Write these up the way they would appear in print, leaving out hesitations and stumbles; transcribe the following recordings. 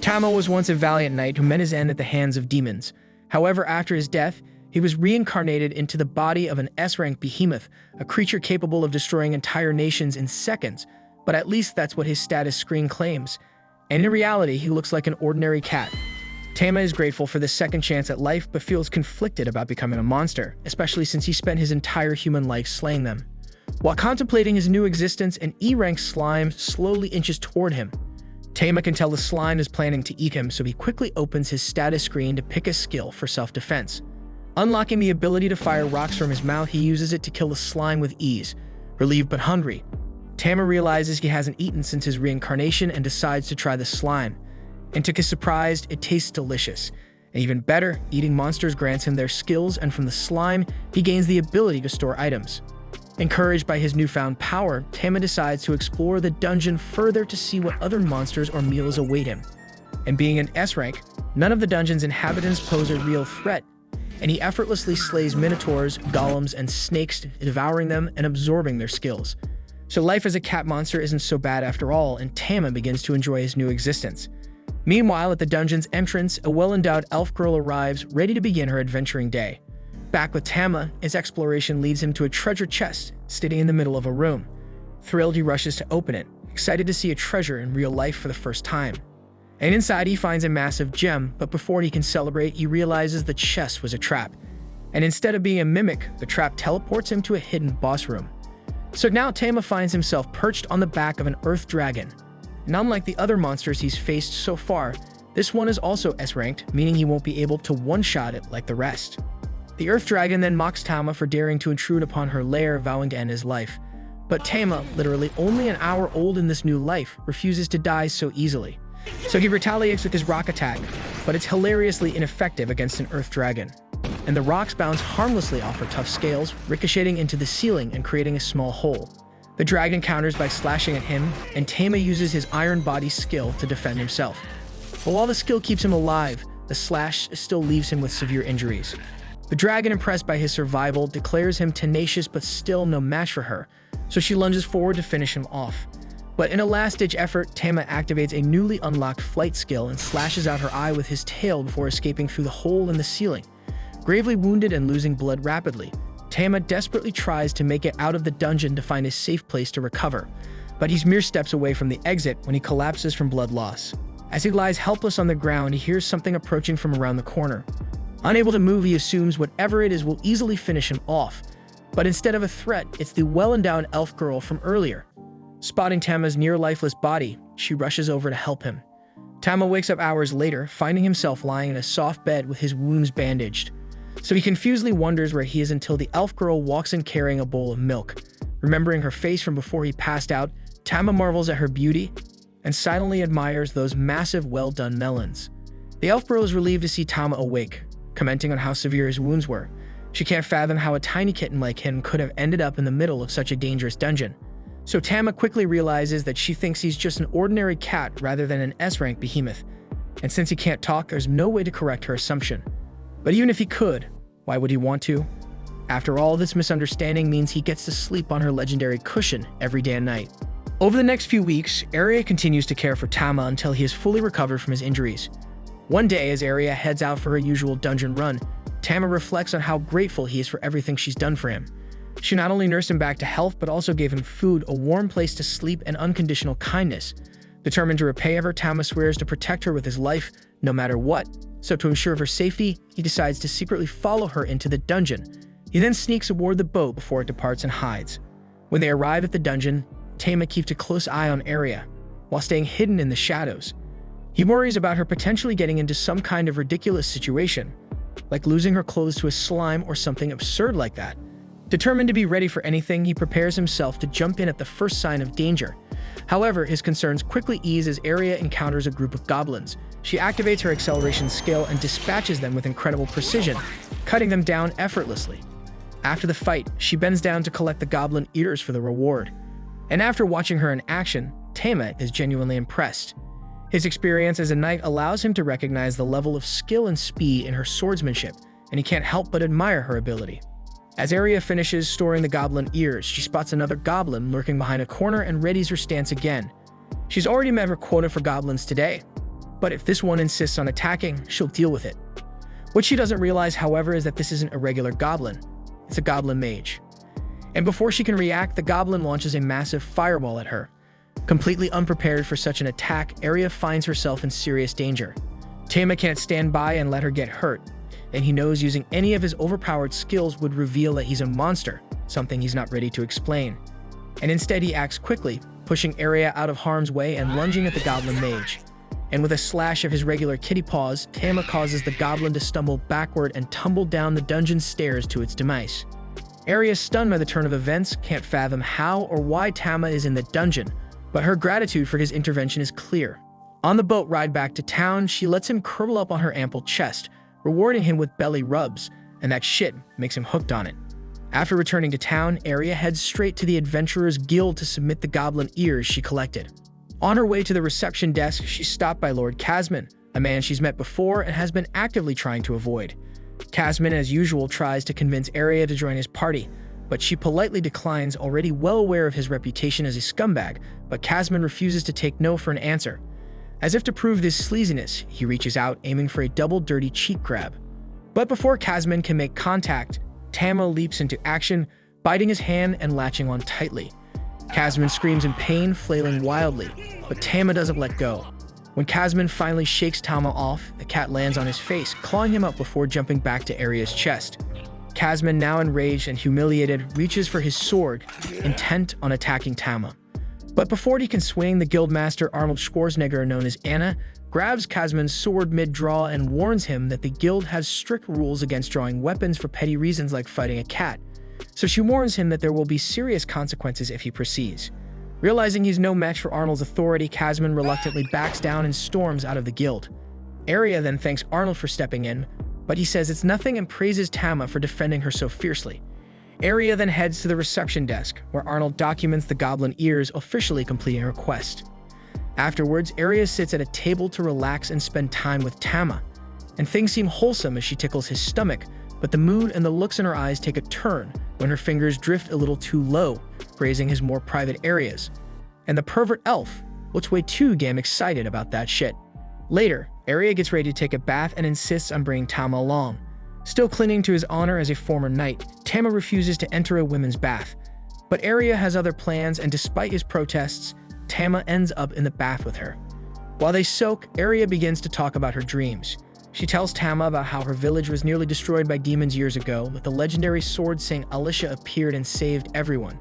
Tama was once a valiant knight who met his end at the hands of demons. However, after his death, he was reincarnated into the body of an S-rank behemoth, a creature capable of destroying entire nations in seconds, but at least that's what his status screen claims. And in reality, he looks like an ordinary cat. Tama is grateful for this second chance at life, but feels conflicted about becoming a monster, especially since he spent his entire human life slaying them. While contemplating his new existence, an E-rank slime slowly inches toward him. Tama can tell the slime is planning to eat him, so he quickly opens his status screen to pick a skill for self-defense. Unlocking the ability to fire rocks from his mouth, he uses it to kill the slime with ease. Relieved but hungry, Tama realizes he hasn't eaten since his reincarnation and decides to try the slime. And to his surprise, it tastes delicious. And even better, eating monsters grants him their skills, and from the slime, he gains the ability to store items. Encouraged by his newfound power, Tama decides to explore the dungeon further to see what other monsters or meals await him. And being an S-rank, none of the dungeon's inhabitants pose a real threat, and he effortlessly slays minotaurs, golems, and snakes, devouring them and absorbing their skills. So life as a cat monster isn't so bad after all, and Tama begins to enjoy his new existence. Meanwhile, at the dungeon's entrance, a well-endowed elf girl arrives, ready to begin her adventuring day. Back with Tama, his exploration leads him to a treasure chest, sitting in the middle of a room. Thrilled, he rushes to open it, excited to see a treasure in real life for the first time. And inside, he finds a massive gem, but before he can celebrate, he realizes the chest was a trap. And instead of being a mimic, the trap teleports him to a hidden boss room. So now Tama finds himself perched on the back of an earth dragon. And unlike the other monsters he's faced so far, this one is also S-ranked, meaning he won't be able to one-shot it like the rest. The Earth Dragon then mocks Tama for daring to intrude upon her lair, vowing to end his life. But Tama, literally only an hour old in this new life, refuses to die so easily. So he retaliates with his rock attack, but it's hilariously ineffective against an Earth Dragon. And the rocks bounce harmlessly off her tough scales, ricocheting into the ceiling and creating a small hole. The dragon counters by slashing at him, and Tama uses his Iron Body skill to defend himself. But while the skill keeps him alive, the slash still leaves him with severe injuries. The dragon, impressed by his survival, declares him tenacious but still no match for her, so she lunges forward to finish him off. But in a last-ditch effort, Tama activates a newly unlocked flight skill and slashes out her eye with his tail before escaping through the hole in the ceiling. Gravely wounded and losing blood rapidly, Tama desperately tries to make it out of the dungeon to find a safe place to recover, but he's mere steps away from the exit when he collapses from blood loss. As he lies helpless on the ground, he hears something approaching from around the corner. Unable to move, he assumes whatever it is will easily finish him off. But instead of a threat, it's the well-endowed elf girl from earlier. Spotting Tama's near-lifeless body, she rushes over to help him. Tama wakes up hours later, finding himself lying in a soft bed with his wounds bandaged. So he confusedly wonders where he is until the elf girl walks in carrying a bowl of milk. Remembering her face from before he passed out, Tama marvels at her beauty and silently admires those massive, well-done melons. The elf girl is relieved to see Tama awake, commenting on how severe his wounds were. She can't fathom how a tiny kitten like him could have ended up in the middle of such a dangerous dungeon. So Tama quickly realizes that she thinks he's just an ordinary cat rather than an S-rank behemoth. And since he can't talk, there's no way to correct her assumption. But even if he could, why would he want to? After all, this misunderstanding means he gets to sleep on her legendary cushion every day and night. Over the next few weeks, Arya continues to care for Tama until he is fully recovered from his injuries. One day, as Arya heads out for her usual dungeon run, Tama reflects on how grateful he is for everything she's done for him. She not only nursed him back to health, but also gave him food, a warm place to sleep, and unconditional kindness. Determined to repay her, Tama swears to protect her with his life, no matter what. So to ensure her safety, he decides to secretly follow her into the dungeon. He then sneaks aboard the boat before it departs and hides. When they arrive at the dungeon, Tama keeps a close eye on Arya, while staying hidden in the shadows. He worries about her potentially getting into some kind of ridiculous situation, like losing her clothes to a slime or something absurd like that. Determined to be ready for anything, he prepares himself to jump in at the first sign of danger. However, his concerns quickly ease as Arya encounters a group of goblins. She activates her acceleration skill and dispatches them with incredible precision, cutting them down effortlessly. After the fight, she bends down to collect the goblin eaters for the reward. And after watching her in action, Tama is genuinely impressed. His experience as a knight allows him to recognize the level of skill and speed in her swordsmanship, and he can't help but admire her ability. As Arya finishes storing the goblin ears, she spots another goblin lurking behind a corner and readies her stance again. She's already met her quota for goblins today. But if this one insists on attacking, she'll deal with it. What she doesn't realize, however, is that this isn't a regular goblin. It's a goblin mage. And before she can react, the goblin launches a massive fireball at her. Completely unprepared for such an attack, Arya finds herself in serious danger. Tama can't stand by and let her get hurt, and he knows using any of his overpowered skills would reveal that he's a monster, something he's not ready to explain. And instead he acts quickly, pushing Arya out of harm's way and lunging at the goblin mage. And with a slash of his regular kitty paws, Tama causes the goblin to stumble backward and tumble down the dungeon stairs to its demise. Arya, stunned by the turn of events, can't fathom how or why Tama is in the dungeon, but her gratitude for his intervention is clear. On the boat ride back to town, she lets him curl up on her ample chest, rewarding him with belly rubs, and that shit makes him hooked on it. After returning to town, Arya heads straight to the Adventurers Guild to submit the goblin ears she collected. On her way to the reception desk, she's stopped by Lord Casman, a man she's met before and has been actively trying to avoid. Casman, as usual, tries to convince Arya to join his party, but she politely declines, already well aware of his reputation as a scumbag, but Casman refuses to take no for an answer. As if to prove this sleaziness, he reaches out, aiming for a double dirty cheek grab. But before Casman can make contact, Tama leaps into action, biting his hand and latching on tightly. Casman screams in pain, flailing wildly, but Tama doesn't let go. When Casman finally shakes Tama off, the cat lands on his face, clawing him up before jumping back to Arya's chest. Casman, now enraged and humiliated, reaches for his sword, intent on attacking Tama. But before he can swing, the guildmaster Arnold Schwarzenegger, known as Anna, grabs Casman's sword mid-draw and warns him that the guild has strict rules against drawing weapons for petty reasons like fighting a cat. So she warns him that there will be serious consequences if he proceeds. Realizing he's no match for Arnold's authority, Casman reluctantly backs down and storms out of the guild. Arya then thanks Arnold for stepping in, but he says it's nothing and praises Tama for defending her so fiercely. Arya then heads to the reception desk, where Arnold documents the goblin ears, officially completing her quest. Afterwards, Arya sits at a table to relax and spend time with Tama, and things seem wholesome as she tickles his stomach, but the mood and the looks in her eyes take a turn when her fingers drift a little too low, grazing his more private areas. And the pervert elf looks way too damn excited about that shit. Later, Arya gets ready to take a bath and insists on bringing Tama along. Still clinging to his honor as a former knight, Tama refuses to enter a women's bath. But Arya has other plans, and despite his protests, Tama ends up in the bath with her. While they soak, Arya begins to talk about her dreams. She tells Tama about how her village was nearly destroyed by demons years ago, but the legendary sword Saint Alicia appeared and saved everyone.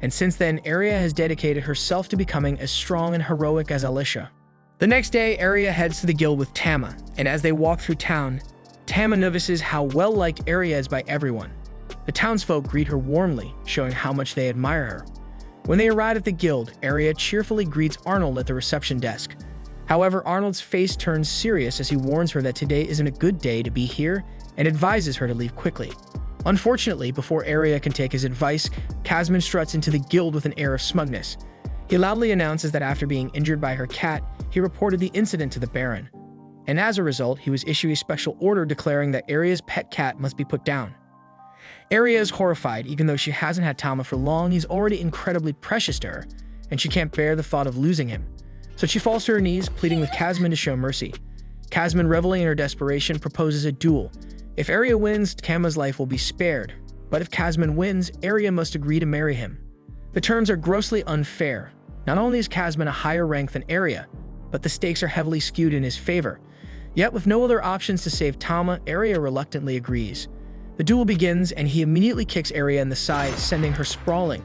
And since then, Arya has dedicated herself to becoming as strong and heroic as Alicia. The next day, Arya heads to the guild with Tama, and as they walk through town, Tama notices how well-liked Arya is by everyone. The townsfolk greet her warmly, showing how much they admire her. When they arrive at the guild, Arya cheerfully greets Arnold at the reception desk. However, Arnold's face turns serious as he warns her that today isn't a good day to be here and advises her to leave quickly. Unfortunately, before Arya can take his advice, Casman struts into the guild with an air of smugness. He loudly announces that after being injured by her cat, he reported the incident to the Baron. And as a result, he was issued a special order declaring that Arya's pet cat must be put down. Arya is horrified. Even though she hasn't had Tama for long, he's already incredibly precious to her, and she can't bear the thought of losing him. So she falls to her knees, pleading with Casman to show mercy. Casman, reveling in her desperation, proposes a duel. If Arya wins, Tama's life will be spared, but if Casman wins, Arya must agree to marry him. The terms are grossly unfair. Not only is Casman a higher rank than Arya, but the stakes are heavily skewed in his favor. Yet with no other options to save Tama, Arya reluctantly agrees. The duel begins, and he immediately kicks Arya in the side, sending her sprawling.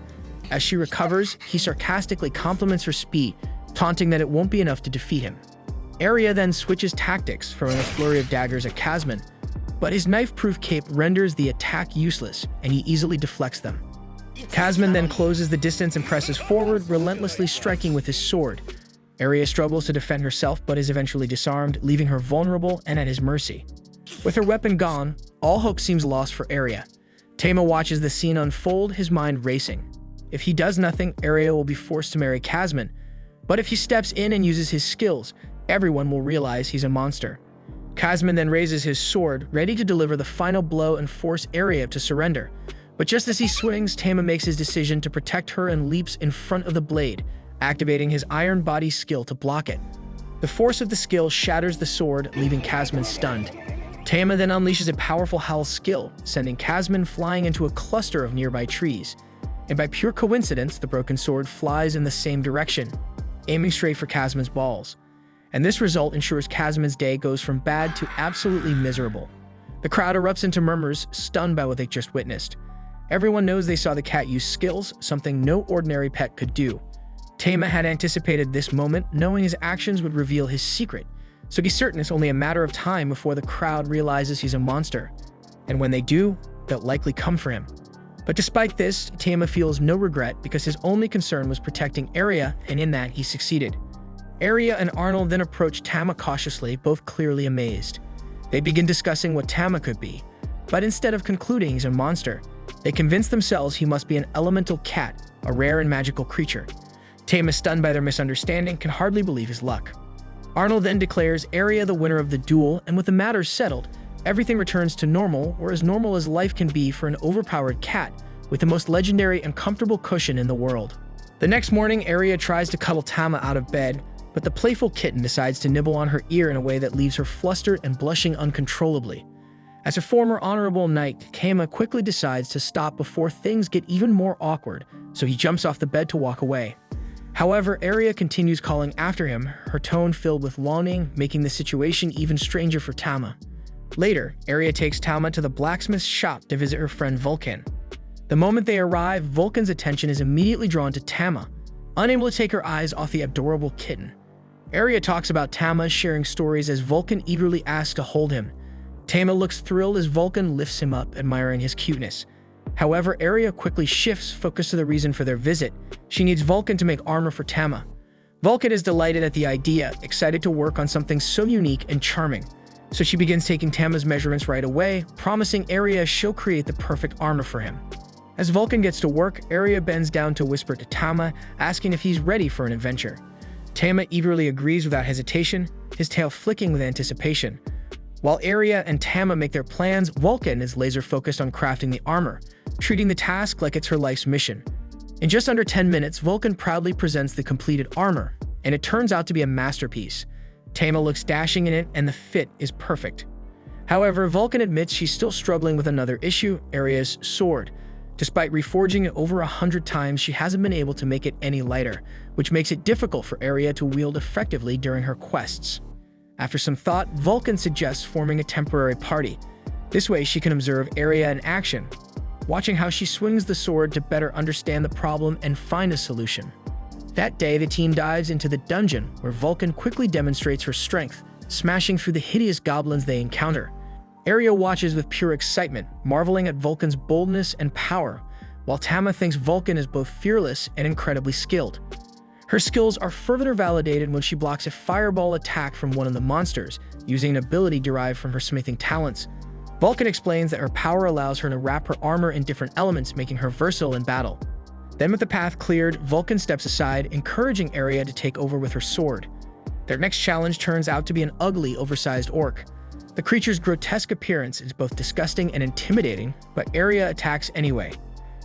As she recovers, he sarcastically compliments her speed, taunting that it won't be enough to defeat him. Arya then switches tactics, throwing a flurry of daggers at Casman, but his knife-proof cape renders the attack useless, and he easily deflects them. Casman then closes the distance and presses forward, relentlessly striking with his sword. Arya struggles to defend herself, but is eventually disarmed, leaving her vulnerable and at his mercy. With her weapon gone, all hope seems lost for Arya. Tama watches the scene unfold, his mind racing. If he does nothing, Arya will be forced to marry Casman, but if he steps in and uses his skills, everyone will realize he's a monster. Casman then raises his sword, ready to deliver the final blow and force Arya to surrender. But just as he swings, Tama makes his decision to protect her and leaps in front of the blade, activating his iron body skill to block it. The force of the skill shatters the sword, leaving Kazman stunned. Tama then unleashes a powerful howl skill, sending Kazman flying into a cluster of nearby trees. And by pure coincidence, the broken sword flies in the same direction, aiming straight for Kazman's balls. And this result ensures Kazman's day goes from bad to absolutely miserable. The crowd erupts into murmurs, stunned by what they just witnessed. Everyone knows they saw the cat use skills, something no ordinary pet could do. Tama had anticipated this moment, knowing his actions would reveal his secret, so he's certain it's only a matter of time before the crowd realizes he's a monster. And when they do, they'll likely come for him. But despite this, Tama feels no regret because his only concern was protecting Arya, and in that he succeeded. Arya and Arnold then approach Tama cautiously, both clearly amazed. They begin discussing what Tama could be, but instead of concluding he's a monster, they convince themselves he must be an elemental cat, a rare and magical creature. Tama, stunned by their misunderstanding, can hardly believe his luck. Arnold then declares Arya the winner of the duel, and with the matter settled, everything returns to normal, or as normal as life can be for an overpowered cat with the most legendary and comfortable cushion in the world. The next morning, Arya tries to cuddle Tama out of bed, but the playful kitten decides to nibble on her ear in a way that leaves her flustered and blushing uncontrollably. As a former honorable knight, Tama quickly decides to stop before things get even more awkward, so he jumps off the bed to walk away. However, Arya continues calling after him, her tone filled with longing, making the situation even stranger for Tama. Later, Arya takes Tama to the blacksmith's shop to visit her friend Vulcan. The moment they arrive, Vulcan's attention is immediately drawn to Tama, unable to take her eyes off the adorable kitten. Arya talks about Tama, sharing stories as Vulcan eagerly asks to hold him. Tama looks thrilled as Vulcan lifts him up, admiring his cuteness. However, Arya quickly shifts focus to the reason for their visit. She needs Vulcan to make armor for Tama. Vulcan is delighted at the idea, excited to work on something so unique and charming. So she begins taking Tama's measurements right away, promising Arya she'll create the perfect armor for him. As Vulcan gets to work, Arya bends down to whisper to Tama, asking if he's ready for an adventure. Tama eagerly agrees without hesitation, his tail flicking with anticipation. While Arya and Tama make their plans, Vulcan is laser-focused on crafting the armor, treating the task like it's her life's mission. In just under 10 minutes, Vulcan proudly presents the completed armor, and it turns out to be a masterpiece. Tama looks dashing in it, and the fit is perfect. However, Vulcan admits she's still struggling with another issue, Arya's sword. Despite reforging it over 100 times, she hasn't been able to make it any lighter, which makes it difficult for Arya to wield effectively during her quests. After some thought, Vulcan suggests forming a temporary party. This way she can observe Arya in action, watching how she swings the sword to better understand the problem and find a solution. That day, the team dives into the dungeon, where Vulcan quickly demonstrates her strength, smashing through the hideous goblins they encounter. Arya watches with pure excitement, marveling at Vulcan's boldness and power, while Tama thinks Vulcan is both fearless and incredibly skilled. Her skills are further validated when she blocks a fireball attack from one of the monsters, using an ability derived from her smithing talents. Vulcan explains that her power allows her to wrap her armor in different elements, making her versatile in battle. Then with the path cleared, Vulcan steps aside, encouraging Arya to take over with her sword. Their next challenge turns out to be an ugly, oversized orc. The creature's grotesque appearance is both disgusting and intimidating, but Arya attacks anyway.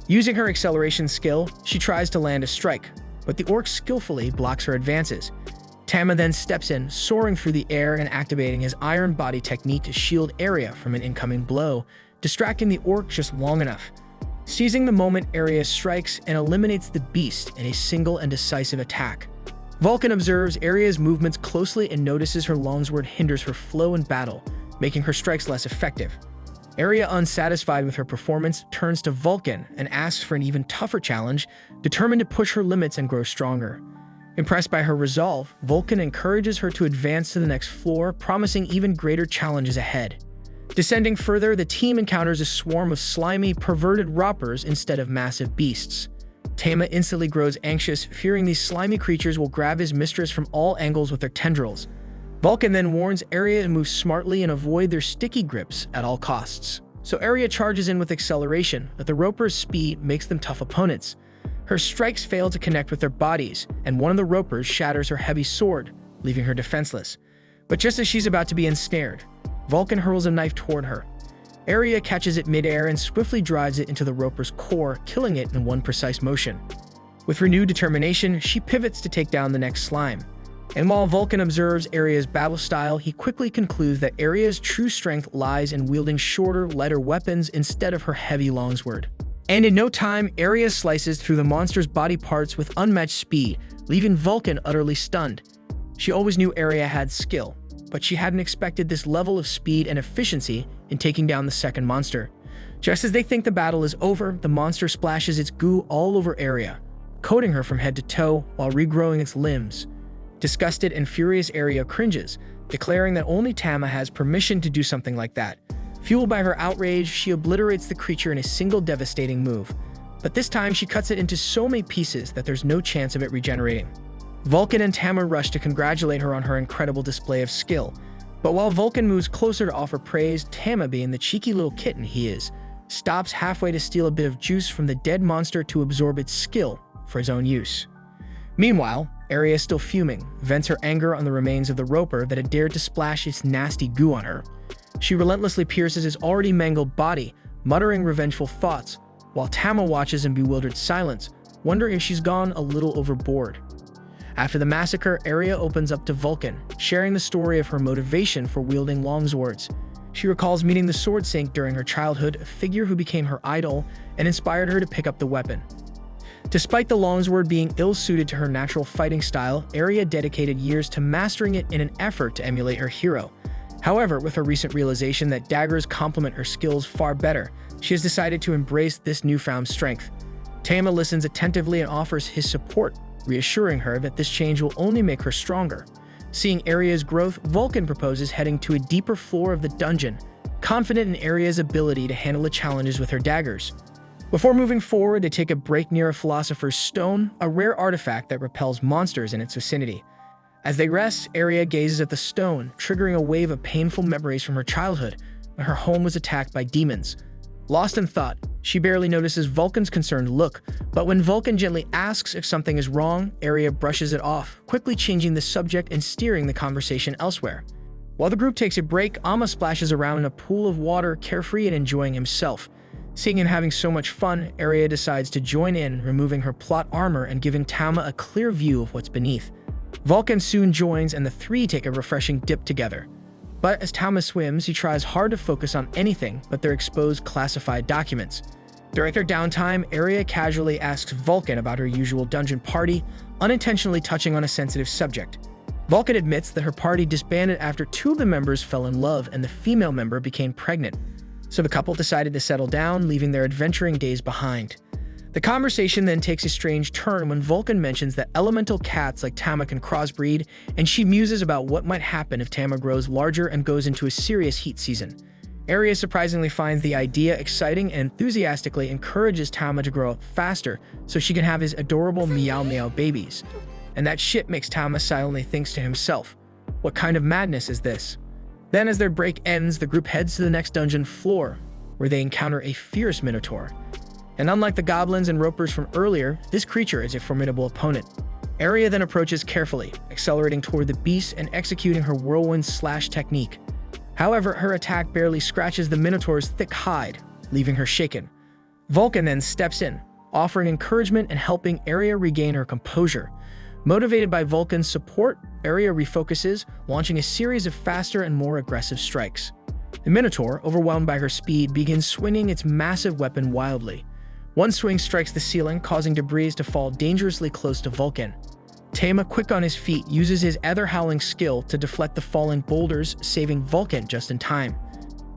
Using her acceleration skill, she tries to land a strike, but the orc skillfully blocks her advances. Tama then steps in, soaring through the air and activating his iron body technique to shield Arya from an incoming blow, distracting the orc just long enough. Seizing the moment, Arya strikes and eliminates the beast in a single and decisive attack. Vulcan observes Arya's movements closely and notices her longsword hinders her flow in battle, making her strikes less effective. Arya, unsatisfied with her performance, turns to Vulcan and asks for an even tougher challenge, determined to push her limits and grow stronger. Impressed by her resolve, Vulcan encourages her to advance to the next floor, promising even greater challenges ahead. Descending further, the team encounters a swarm of slimy, perverted roppers instead of massive beasts. Tama instantly grows anxious, fearing these slimy creatures will grab his mistress from all angles with their tendrils. Vulcan then warns Arya to move smartly and avoid their sticky grips at all costs. So Arya charges in with acceleration, but the ropers' speed makes them tough opponents. Her strikes fail to connect with their bodies, and one of the ropers shatters her heavy sword, leaving her defenseless. But just as she's about to be ensnared, Vulcan hurls a knife toward her. Arya catches it midair and swiftly drives it into the roper's core, killing it in one precise motion. With renewed determination, she pivots to take down the next slime. And while Vulcan observes Aria's battle style, he quickly concludes that Aria's true strength lies in wielding shorter, lighter weapons instead of her heavy longsword. And in no time, Aria slices through the monster's body parts with unmatched speed, leaving Vulcan utterly stunned. She always knew Aria had skill, but she hadn't expected this level of speed and efficiency in taking down the second monster. Just as they think the battle is over, the monster splashes its goo all over Aria, coating her from head to toe while regrowing its limbs. Disgusted and furious, Aria cringes, declaring that only Tama has permission to do something like that. Fueled by her outrage, she obliterates the creature in a single devastating move. But this time, she cuts it into so many pieces that there's no chance of it regenerating. Vulcan and Tama rush to congratulate her on her incredible display of skill. But while Vulcan moves closer to offer praise, Tama, being the cheeky little kitten he is, stops halfway to steal a bit of juice from the dead monster to absorb its skill for his own use. Meanwhile, Aria, still fuming, vents her anger on the remains of the roper that had dared to splash its nasty goo on her. She relentlessly pierces his already mangled body, muttering revengeful thoughts, while Tama watches in bewildered silence, wondering if she's gone a little overboard. After the massacre, Aria opens up to Vulcan, sharing the story of her motivation for wielding longswords. She recalls meeting the sword sink during her childhood, a figure who became her idol and inspired her to pick up the weapon. Despite the longsword being ill-suited to her natural fighting style, Aria dedicated years to mastering it in an effort to emulate her hero. However, with her recent realization that daggers complement her skills far better, she has decided to embrace this newfound strength. Tama listens attentively and offers his support, reassuring her that this change will only make her stronger. Seeing Aria's growth, Vulcan proposes heading to a deeper floor of the dungeon, confident in Aria's ability to handle the challenges with her daggers. Before moving forward, they take a break near a Philosopher's Stone, a rare artifact that repels monsters in its vicinity. As they rest, Aria gazes at the stone, triggering a wave of painful memories from her childhood, when her home was attacked by demons. Lost in thought, she barely notices Vulcan's concerned look, but when Vulcan gently asks if something is wrong, Aria brushes it off, quickly changing the subject and steering the conversation elsewhere. While the group takes a break, Amma splashes around in a pool of water, carefree and enjoying himself. Seeing him having so much fun, Aria decides to join in, removing her plot armor and giving Tama a clear view of what's beneath. Vulcan soon joins and the three take a refreshing dip together. But as Tama swims, he tries hard to focus on anything but their exposed classified documents. During their downtime, Aria casually asks Vulcan about her usual dungeon party, unintentionally touching on a sensitive subject. Vulcan admits that her party disbanded after two of the members fell in love and the female member became pregnant. So the couple decided to settle down, leaving their adventuring days behind. The conversation then takes a strange turn when Vulcan mentions that elemental cats like Tama can crossbreed, and she muses about what might happen if Tama grows larger and goes into a serious heat season. Aria surprisingly finds the idea exciting and enthusiastically encourages Tama to grow up faster so she can have his adorable meow meow babies. And that shit makes Tama silently thinks to himself, what kind of madness is this? Then as their break ends, the group heads to the next dungeon floor, where they encounter a fierce minotaur. And unlike the goblins and ropers from earlier, this creature is a formidable opponent. Aria then approaches carefully, accelerating toward the beast and executing her whirlwind slash technique. However, her attack barely scratches the minotaur's thick hide, leaving her shaken. Vulcan then steps in, offering encouragement and helping Aria regain her composure. Motivated by Vulcan's support, Aria refocuses, launching a series of faster and more aggressive strikes. The minotaur, overwhelmed by her speed, begins swinging its massive weapon wildly. One swing strikes the ceiling, causing debris to fall dangerously close to Vulcan. Tama, quick on his feet, uses his ether-howling skill to deflect the falling boulders, saving Vulcan just in time.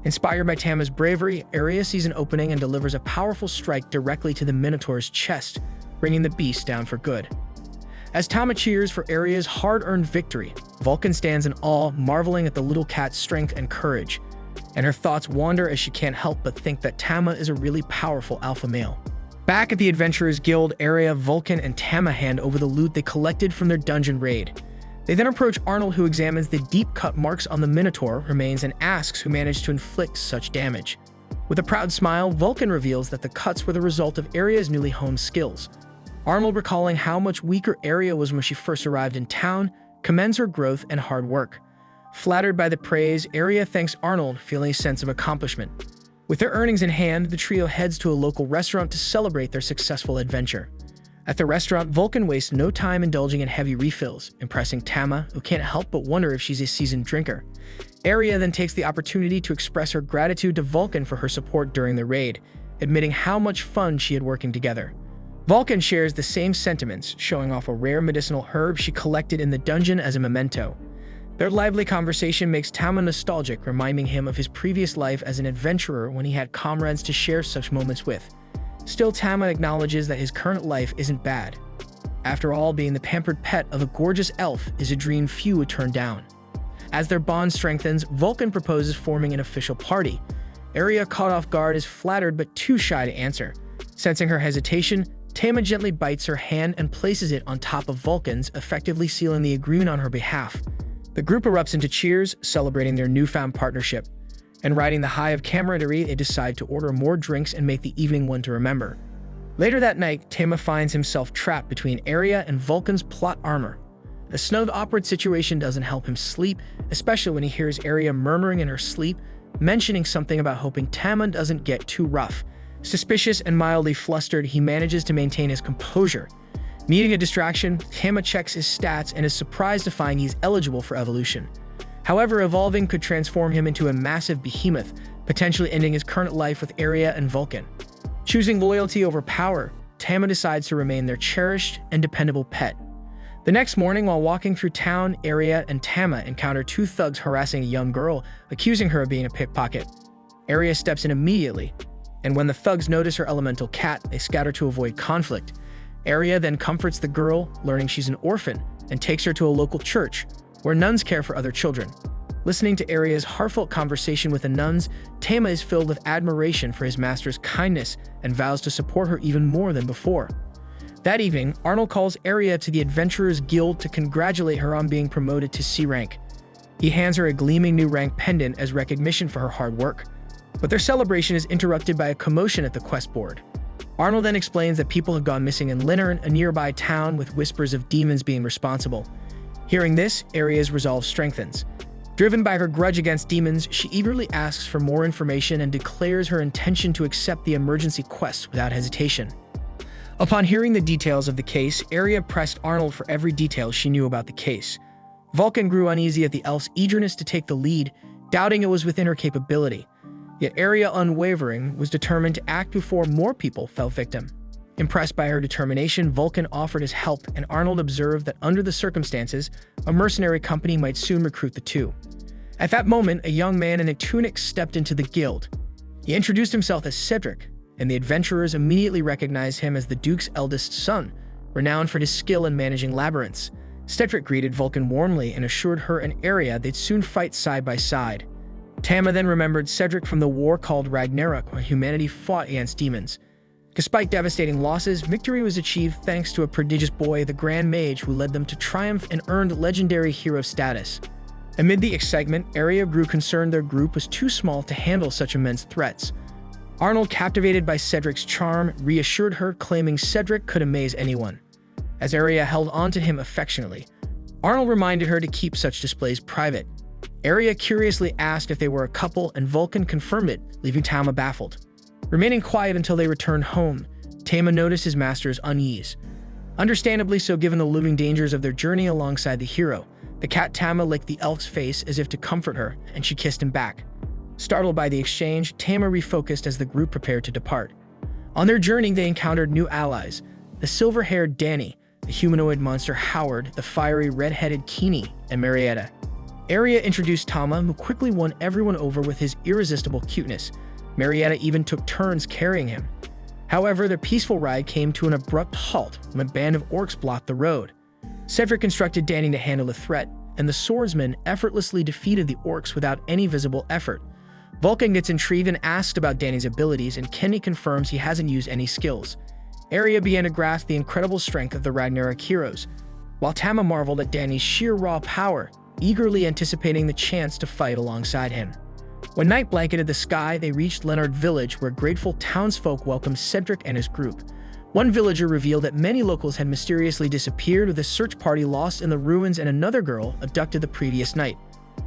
Inspired by Tama's bravery, Aria sees an opening and delivers a powerful strike directly to the minotaur's chest, bringing the beast down for good. As Tama cheers for Aria's hard-earned victory, Vulcan stands in awe, marveling at the little cat's strength and courage. And her thoughts wander as she can't help but think that Tama is a really powerful alpha male. Back at the Adventurers Guild, Aria, Vulcan, and Tama hand over the loot they collected from their dungeon raid. They then approach Arnold, who examines the deep-cut marks on the Minotaur remains and asks who managed to inflict such damage. With a proud smile, Vulcan reveals that the cuts were the result of Aria's newly honed skills. Arnold, recalling how much weaker Aria was when she first arrived in town, commends her growth and hard work. Flattered by the praise, Aria thanks Arnold, feeling a sense of accomplishment. With their earnings in hand, the trio heads to a local restaurant to celebrate their successful adventure. At the restaurant, Vulcan wastes no time indulging in heavy refills, impressing Tama, who can't help but wonder if she's a seasoned drinker. Aria then takes the opportunity to express her gratitude to Vulcan for her support during the raid, admitting how much fun she had working together. Vulcan shares the same sentiments, showing off a rare medicinal herb she collected in the dungeon as a memento. Their lively conversation makes Tama nostalgic, reminding him of his previous life as an adventurer when he had comrades to share such moments with. Still, Tama acknowledges that his current life isn't bad. After all, being the pampered pet of a gorgeous elf is a dream few would turn down. As their bond strengthens, Vulcan proposes forming an official party. Aria, caught off guard, is flattered but too shy to answer. Sensing her hesitation, Tama gently bites her hand and places it on top of Vulcan's, effectively sealing the agreement on her behalf. The group erupts into cheers, celebrating their newfound partnership. And riding the high of camaraderie, they decide to order more drinks and make the evening one to remember. Later that night, Tama finds himself trapped between Aria and Vulcan's plot armor. A snug, awkward situation doesn't help him sleep, especially when he hears Aria murmuring in her sleep, mentioning something about hoping Tama doesn't get too rough. Suspicious and mildly flustered, he manages to maintain his composure. Meeting a distraction, Tama checks his stats and is surprised to find he's eligible for evolution. However, evolving could transform him into a massive behemoth, potentially ending his current life with Aria and Vulcan. Choosing loyalty over power, Tama decides to remain their cherished and dependable pet. The next morning, while walking through town, Aria and Tama encounter two thugs harassing a young girl, accusing her of being a pickpocket. Aria steps in immediately, and when the thugs notice her elemental cat, they scatter to avoid conflict. Aria then comforts the girl, learning she's an orphan, and takes her to a local church, where nuns care for other children. Listening to Aria's heartfelt conversation with the nuns, Tama is filled with admiration for his master's kindness and vows to support her even more than before. That evening, Arnold calls Aria to the Adventurers Guild to congratulate her on being promoted to C rank. He hands her a gleaming new rank pendant as recognition for her hard work. But their celebration is interrupted by a commotion at the quest board. Arnold then explains that people have gone missing in Linnern, a nearby town, with whispers of demons being responsible. Hearing this, Aria's resolve strengthens. Driven by her grudge against demons, she eagerly asks for more information and declares her intention to accept the emergency quest without hesitation. Upon hearing the details of the case, Aria pressed Arnold for every detail she knew about the case. Vulcan grew uneasy at the elf's eagerness to take the lead, doubting it was within her capability. Yet Aria, unwavering, was determined to act before more people fell victim. Impressed by her determination, Vulcan offered his help, and Arnold observed that under the circumstances, a mercenary company might soon recruit the two. At that moment, a young man in a tunic stepped into the guild. He introduced himself as Cedric, and the adventurers immediately recognized him as the Duke's eldest son, renowned for his skill in managing labyrinths. Cedric greeted Vulcan warmly and assured her and Aria they'd soon fight side by side. Tama then remembered Cedric from the war called Ragnarok, where humanity fought against demons. Despite devastating losses, victory was achieved thanks to a prodigious boy, the Grand Mage, who led them to triumph and earned legendary hero status. Amid the excitement, Aria grew concerned their group was too small to handle such immense threats. Arnold, captivated by Cedric's charm, reassured her, claiming Cedric could amaze anyone. As Aria held on to him affectionately, Arnold reminded her to keep such displays private. Aria curiously asked if they were a couple, and Vulcan confirmed it, leaving Tama baffled. Remaining quiet until they returned home, Tama noticed his master's unease. Understandably so, given the looming dangers of their journey alongside the hero. The cat Tama licked the elf's face as if to comfort her, and she kissed him back. Startled by the exchange, Tama refocused as the group prepared to depart. On their journey, they encountered new allies: the silver-haired Danny, the humanoid monster Howard, the fiery red-headed Keeney, and Marietta. Aria introduced Tama, who quickly won everyone over with his irresistible cuteness. Marietta even took turns carrying him. However, their peaceful ride came to an abrupt halt when a band of orcs blocked the road. Cedric instructed Danny to handle the threat, and the swordsman effortlessly defeated the orcs without any visible effort. Vulcan gets intrigued and asked about Danny's abilities, and Kenny confirms he hasn't used any skills. Aria began to grasp the incredible strength of the Ragnarok heroes, while Tama marveled at Danny's sheer raw power, eagerly anticipating the chance to fight alongside him. When night blanketed the sky, they reached Leonard Village, where grateful townsfolk welcomed Cedric and his group. One villager revealed that many locals had mysteriously disappeared, with a search party lost in the ruins and another girl abducted the previous night.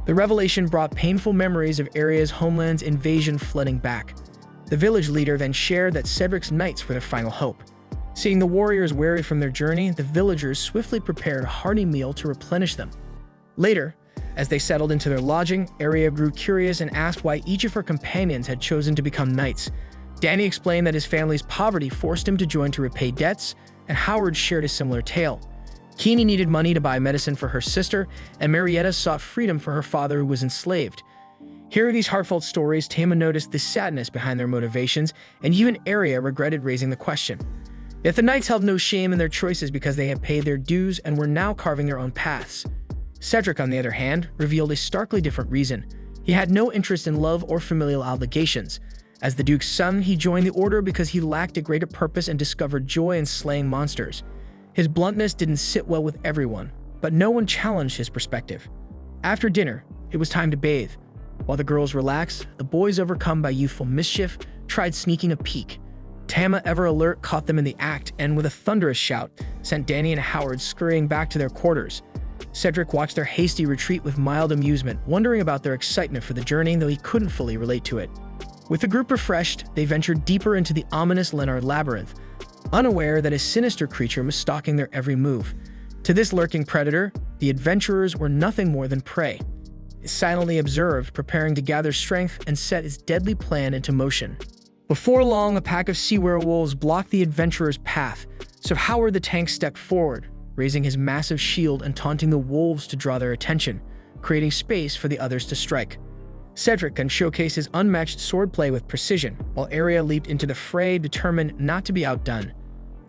The revelation brought painful memories of Aria's homeland's invasion flooding back. The village leader then shared that Cedric's knights were their final hope. Seeing the warriors weary from their journey, the villagers swiftly prepared a hearty meal to replenish them. Later, as they settled into their lodging, Aria grew curious and asked why each of her companions had chosen to become knights. Danny explained that his family's poverty forced him to join to repay debts, and Howard shared a similar tale. Keeney needed money to buy medicine for her sister, and Marietta sought freedom for her father who was enslaved. Hearing these heartfelt stories, Tama noticed the sadness behind their motivations, and even Aria regretted raising the question. Yet the knights held no shame in their choices because they had paid their dues and were now carving their own paths. Cedric, on the other hand, revealed a starkly different reason. He had no interest in love or familial obligations. As the Duke's son, he joined the Order because he lacked a greater purpose and discovered joy in slaying monsters. His bluntness didn't sit well with everyone, but no one challenged his perspective. After dinner, it was time to bathe. While the girls relaxed, the boys, overcome by youthful mischief, tried sneaking a peek. Tama, ever alert, caught them in the act and, with a thunderous shout, sent Danny and Howard scurrying back to their quarters. Cedric watched their hasty retreat with mild amusement, wondering about their excitement for the journey, though he couldn't fully relate to it. With the group refreshed, they ventured deeper into the ominous Leonard labyrinth, unaware that a sinister creature was stalking their every move. To this lurking predator, the adventurers were nothing more than prey. It silently observed, preparing to gather strength and set its deadly plan into motion. Before long, a pack of sea werewolves blocked the adventurers' path, so Howard the Tank stepped forward, raising his massive shield and taunting the wolves to draw their attention, creating space for the others to strike. Cedric then showcased his unmatched swordplay with precision, while Aria leaped into the fray, determined not to be outdone.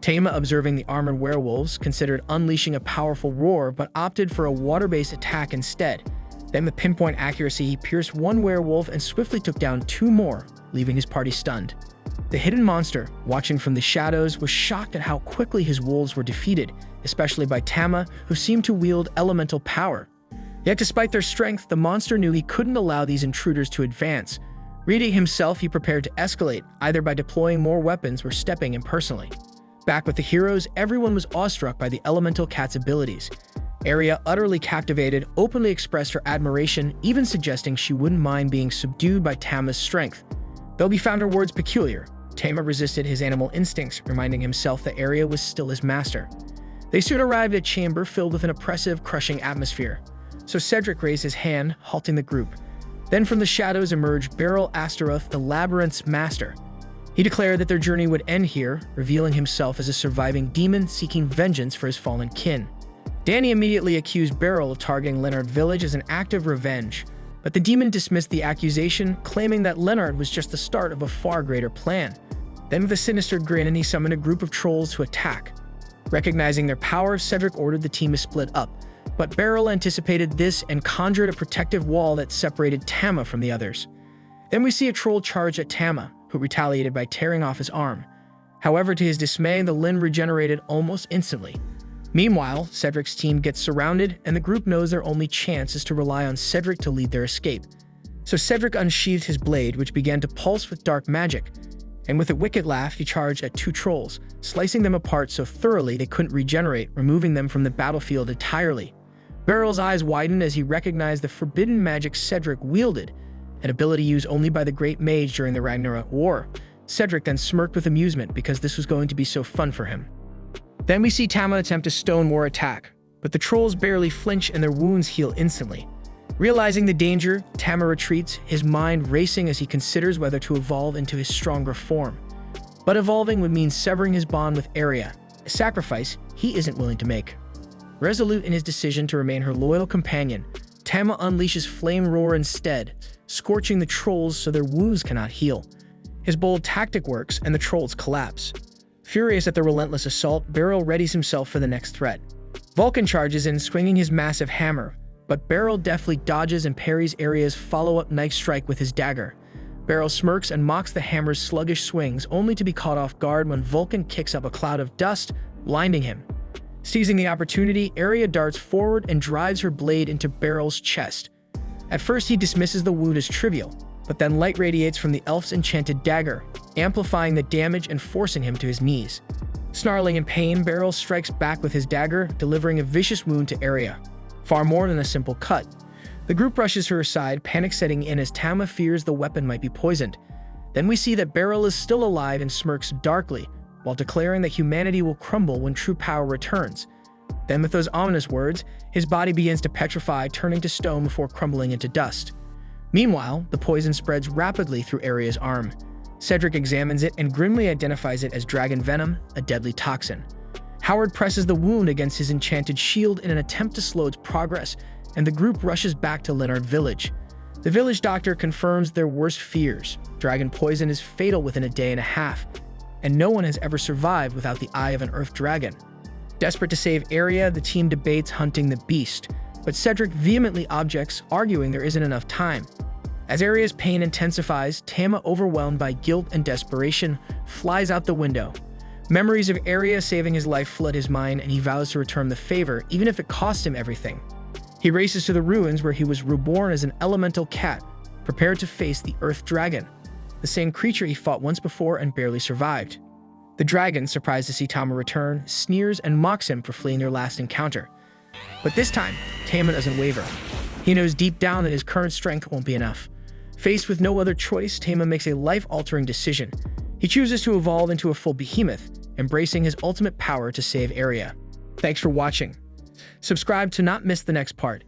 Tama, observing the armored werewolves, considered unleashing a powerful roar but opted for a water-based attack instead. Then with pinpoint accuracy, he pierced one werewolf and swiftly took down two more, leaving his party stunned. The hidden monster, watching from the shadows, was shocked at how quickly his wolves were defeated, especially by Tama, who seemed to wield elemental power. Yet despite their strength, the monster knew he couldn't allow these intruders to advance. Reading himself, he prepared to escalate, either by deploying more weapons or stepping in personally. Back with the heroes, everyone was awestruck by the elemental cat's abilities. Aria, utterly captivated, openly expressed her admiration, even suggesting she wouldn't mind being subdued by Tama's strength. Though he found her words peculiar, Tama resisted his animal instincts, reminding himself that Aria was still his master. They soon arrived at a chamber filled with an oppressive, crushing atmosphere. So Cedric raised his hand, halting the group. Then from the shadows emerged Beryl Astaroth, the labyrinth's master. He declared that their journey would end here, revealing himself as a surviving demon seeking vengeance for his fallen kin. Danny immediately accused Beryl of targeting Leonard Village as an act of revenge, but the demon dismissed the accusation, claiming that Leonard was just the start of a far greater plan. Then with a sinister grin, he summoned a group of trolls to attack. Recognizing their power, Cedric ordered the team to split up, but Beryl anticipated this and conjured a protective wall that separated Tama from the others. Then we see a troll charge at Tama, who retaliated by tearing off his arm. However, to his dismay, the limb regenerated almost instantly. Meanwhile, Cedric's team gets surrounded, and the group knows their only chance is to rely on Cedric to lead their escape. So Cedric unsheathed his blade, which began to pulse with dark magic, and with a wicked laugh, he charged at two trolls, slicing them apart so thoroughly they couldn't regenerate, removing them from the battlefield entirely. Beryl's eyes widened as he recognized the forbidden magic Cedric wielded, an ability used only by the great mage during the Ragnarok War. Cedric then smirked with amusement because this was going to be so fun for him. Then we see Tama attempt a stone war attack, but the trolls barely flinch and their wounds heal instantly. Realizing the danger, Tama retreats, his mind racing as he considers whether to evolve into his stronger form. But evolving would mean severing his bond with Aria, a sacrifice he isn't willing to make. Resolute in his decision to remain her loyal companion, Tama unleashes Flame Roar instead, scorching the trolls so their wounds cannot heal. His bold tactic works, and the trolls collapse. Furious at the relentless assault, Beryl readies himself for the next threat. Vulcan charges in, swinging his massive hammer, but Beryl deftly dodges and parries Aria's follow-up knife strike with his dagger. Beryl smirks and mocks the hammer's sluggish swings, only to be caught off guard when Vulcan kicks up a cloud of dust, blinding him. Seizing the opportunity, Aria darts forward and drives her blade into Beryl's chest. At first, he dismisses the wound as trivial, but then light radiates from the elf's enchanted dagger, amplifying the damage and forcing him to his knees. Snarling in pain, Beryl strikes back with his dagger, delivering a vicious wound to Aria. Far more than a simple cut. The group rushes her aside, panic setting in as Tama fears the weapon might be poisoned. Then we see that Beryl is still alive and smirks darkly, while declaring that humanity will crumble when true power returns. Then with those ominous words, his body begins to petrify, turning to stone before crumbling into dust. Meanwhile, the poison spreads rapidly through Aria's arm. Cedric examines it and grimly identifies it as dragon venom, a deadly toxin. Howard presses the wound against his enchanted shield in an attempt to slow its progress, and the group rushes back to Leonard Village. The village doctor confirms their worst fears. Dragon poison is fatal within a day and a half, and no one has ever survived without the eye of an earth dragon. Desperate to save Aria, the team debates hunting the beast, but Cedric vehemently objects, arguing there isn't enough time. As Aria's pain intensifies, Tama, overwhelmed by guilt and desperation, flies out the window. Memories of Aria saving his life flood his mind, and he vows to return the favor, even if it costs him everything. He races to the ruins where he was reborn as an elemental cat, prepared to face the Earth Dragon, the same creature he fought once before and barely survived. The dragon, surprised to see Tama return, sneers and mocks him for fleeing their last encounter. But this time, Tama doesn't waver. He knows deep down that his current strength won't be enough. Faced with no other choice, Tama makes a life-altering decision. He chooses to evolve into a full behemoth, embracing his ultimate power to save Aria. Thanks for watching. Subscribe to not miss the next part.